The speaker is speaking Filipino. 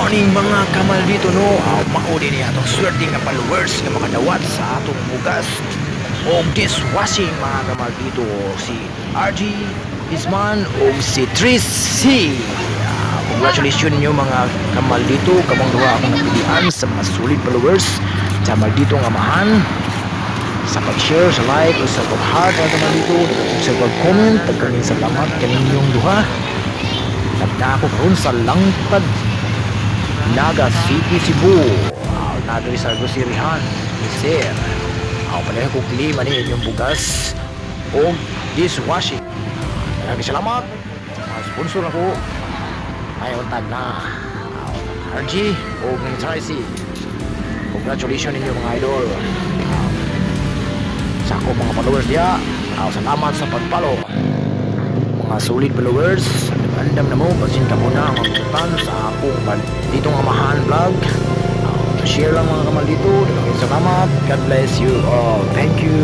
morning mga kamaldito no. Mauli niya itong swerte nga followers nga makadawat sa atong bugas o dishwashing mga kamaldito. Si RG Isman o si Tris C. Congratulations nyo mga kamaldito. Kamang duha akong napilian sa mga solid followers sa maldito nga mahan sa pag-share, sa like, o sa pag-heart mga kamaldito, sa pag-comment. Tagkanin salamat kaninyong duha. Nagda ako karon sa Langtad Naga City, Cebu. Nagari sa Gusirihan Sir. Pala ko klima ni inyong bugas o dishwashing. Maraming salamat sa mga sponsor ako. Ay untag na RG o Tracy. Congratulations ninyo mga idol. Sa ako mga followers diya, salamat sa pag-follow. Mga solid followers, nag-andam na mo, basin ka muna ang magputan sa akong dito nga mahan vlog. Share lang mga kamaldito. Salamat. God bless you all. Thank you.